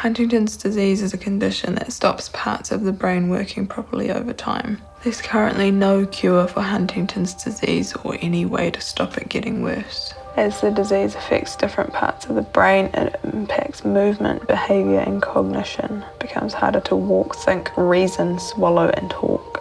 Huntington's disease is a condition that stops parts of the brain working properly over time. There's currently no cure for Huntington's disease or any way to stop it getting worse. As the disease affects different parts of the brain, it impacts movement, behaviour and cognition. It becomes harder to walk, think, reason, swallow and talk.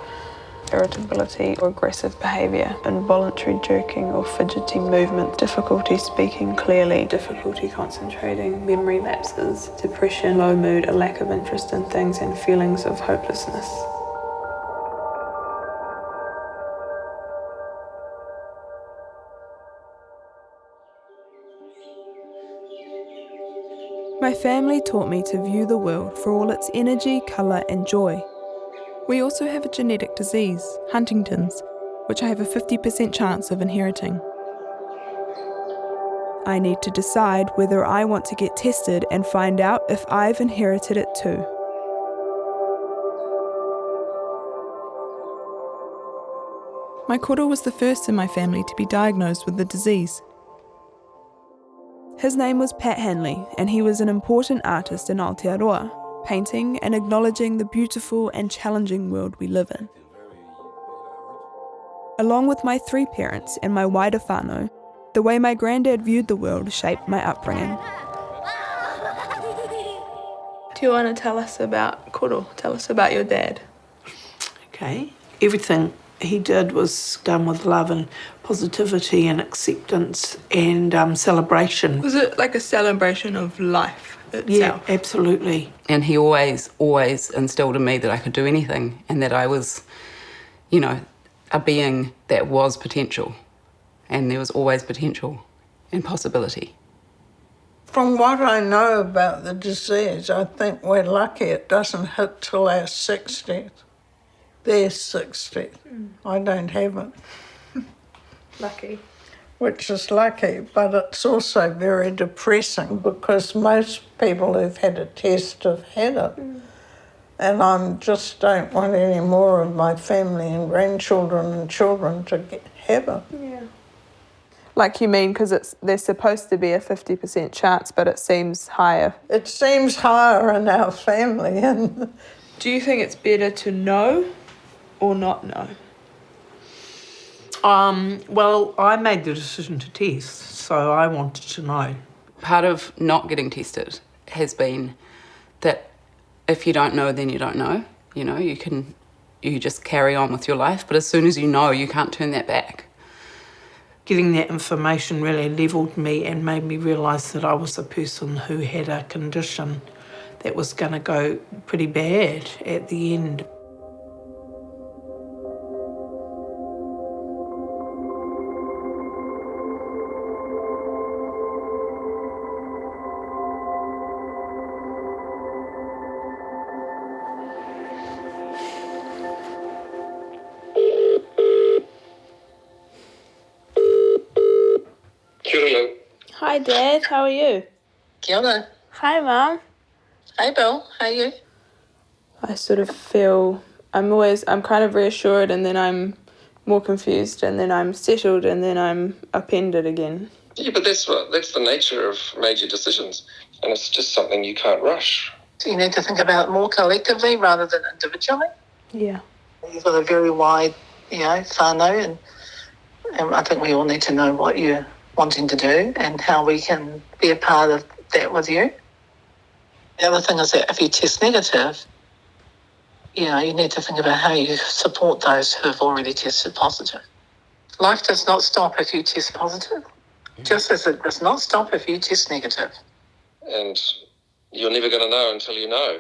Irritability or aggressive behaviour, involuntary jerking or fidgety movement, difficulty speaking clearly, difficulty concentrating, memory lapses, depression, low mood, a lack of interest in things and feelings of hopelessness. My family taught me to view the world for all its energy, colour and joy. We also have a genetic disease, Huntington's, which I have a 50% chance of inheriting. I need to decide whether I want to get tested and find out if I've inherited it too. My koro was the first in my family to be diagnosed with the disease. His name was Pat Hanley, and he was an important artist in Aotearoa, painting and acknowledging the beautiful and challenging world we live in. Along with my 3 parents and my wider whānau, the way my granddad viewed the world shaped my upbringing. Do you want to tell us about koro? Tell us about your dad. Okay. Everything he did was done with love and positivity and acceptance and celebration. Was it like a celebration of life itself? Yeah, absolutely. And he always instilled in me that I could do anything and that I was, you know, a being that was potential. And there was always potential and possibility. From what I know about the disease, I think we're lucky it doesn't hit till our 60s. They're 60. I don't have it. Lucky. Which is lucky, but it's also very depressing because most people who've had a test have had it. And I just don't want any more of my family and grandchildren and children to have it. Yeah. Like you mean because there's supposed to be a 50% chance, but it seems higher. It seems higher in our family. And do you think it's better to know or not know? Well, I made the decision to test, so I wanted to know. Part of not getting tested has been that if you don't know, then you don't know. You know, you just carry on with your life, but as soon as you know, you can't turn that back. Getting that information really levelled me and made me realise that I was a person who had a condition that was going to go pretty bad at the end. Hi Dad, how are you? Kia ora. Hi Mum. Hey Bill, how are you? I sort of feel I'm kind of reassured and then I'm more confused and then I'm settled and then I'm upended again. Yeah, but that's the nature of major decisions, and it's just something you can't rush. So you need to think about it more collectively rather than individually. Yeah. You've got a very wide, whānau, and I think we all need to know what you're wanting to do and how we can be a part of that with you. The other thing is that if you test negative, you need to think about how you support those who have already tested positive. Life does not stop if you test positive, just as it does not stop if you test negative. And you're never going to know until you know.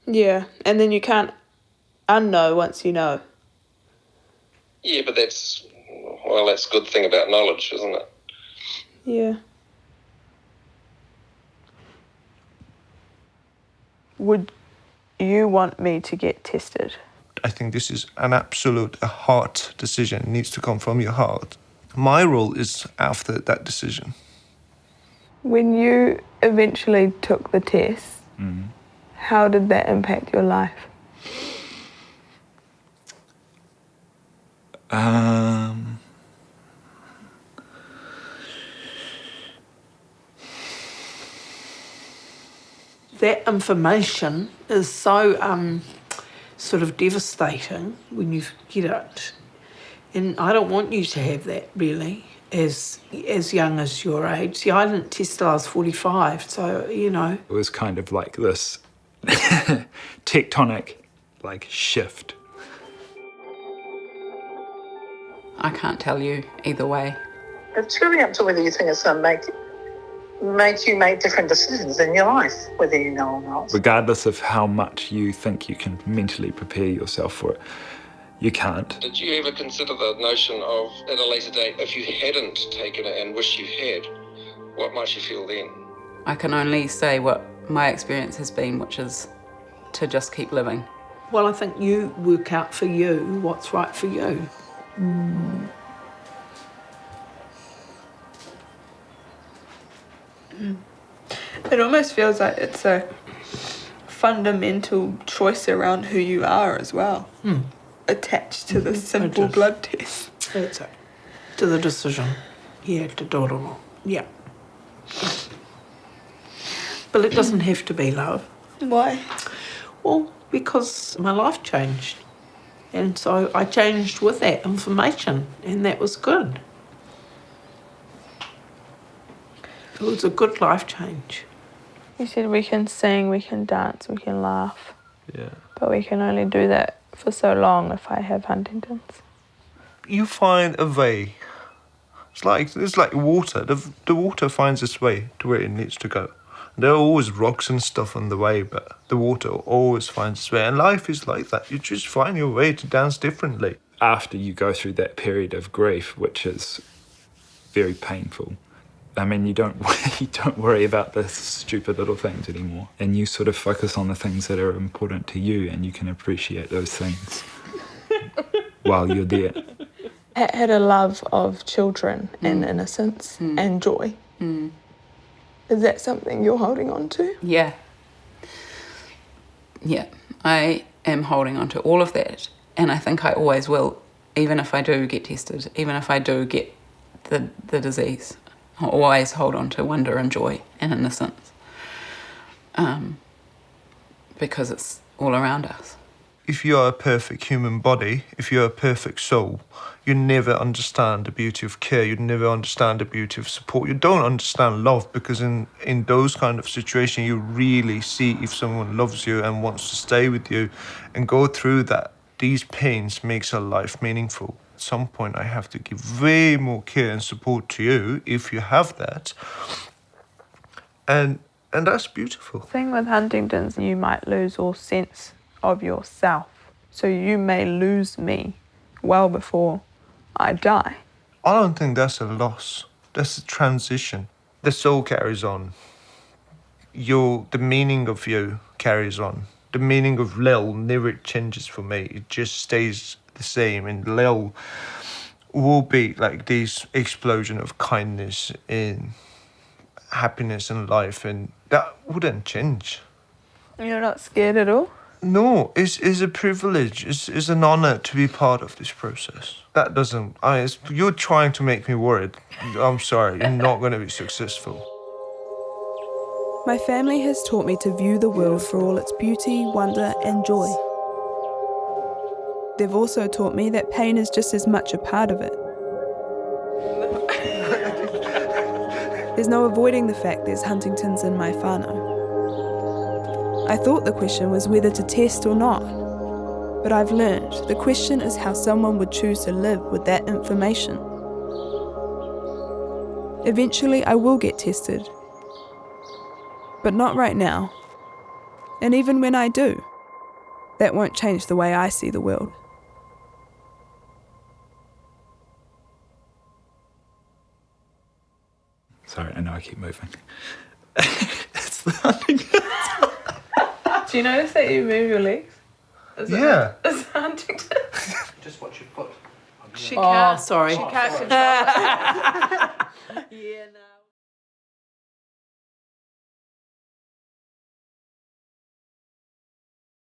Yeah, and then you can't unknow once you know. Yeah, but that's a good thing about knowledge, isn't it? Yeah. Would you want me to get tested? I think this is a heart decision. It needs to come from your heart. My role is after that decision. When you eventually took the test, how did that impact your life? that information is so sort of devastating when you get it. And I don't want you to have that, really, as young as your age. See, I didn't test till I was 45, so, you know. It was kind of like this tectonic, shift. I can't tell you either way. It's really up to whether you think it's going to make you make different decisions in your life, whether you know or not. Regardless of how much you think you can mentally prepare yourself for it, you can't. Did you ever consider the notion of, at a later date, if you hadn't taken it and wish you had, what might you feel then? I can only say what my experience has been, which is to just keep living. Well, I think you work out for you what's right for you. It almost feels like it's a fundamental choice around who you are as well, attached to the simple blood test. That's it. To the decision. Yeah, to do it or not. Yeah. But it doesn't have to be love. Why? Well, because my life changed. And so I changed with that information, and that was good. It was a good life change. You said we can sing, we can dance, we can laugh. Yeah. But we can only do that for so long if I have Huntington's. You find a way. It's like water. The water finds its way to where it needs to go. There are always rocks and stuff on the way, but the water always finds its way. And life is like that. You just find your way to dance differently. After you go through that period of grief, which is very painful, I mean, you don't worry about the stupid little things anymore. And you sort of focus on the things that are important to you, and you can appreciate those things while you're there. Had a love of children and innocence and joy. Is that something you're holding on to? Yeah. Yeah, I am holding on to all of that, and I think I always will, even if I do get tested, even if I do get the disease. I'll always hold on to wonder and joy and innocence, because it's all around us. If you are a perfect human body, if you're a perfect soul, you never understand the beauty of care. You never understand the beauty of support. You don't understand love, because in those kind of situations, you really see if someone loves you and wants to stay with you and go through that. These pains makes a life meaningful. At some point, I have to give way more care and support to you if you have that. And that's beautiful. The thing with Huntington's, you might lose all sense of yourself. So you may lose me well before I die. I don't think that's a loss. That's a transition. The soul carries on. The meaning of you carries on. The meaning of Lil never changes for me. It just stays the same. And Lil will be like this explosion of kindness and happiness in life, and that wouldn't change. You're not scared at all? No, it's a privilege. It's an honor to be part of this process. That doesn't... you're trying to make me worried. I'm sorry, you're not going to be successful. My family has taught me to view the world for all its beauty, wonder and joy. They've also taught me that pain is just as much a part of it. There's no avoiding the fact there's Huntington's in my whānau. I thought the question was whether to test or not, but I've learned the question is how someone would choose to live with that information. Eventually I will get tested, but not right now. And even when I do, that won't change the way I see the world. Sorry, I know I keep moving. It's the Huntington's. Do you notice that you move your legs? Is it Huntington? Just watch your foot. She can't. Sorry. She can't control it. Yeah, no.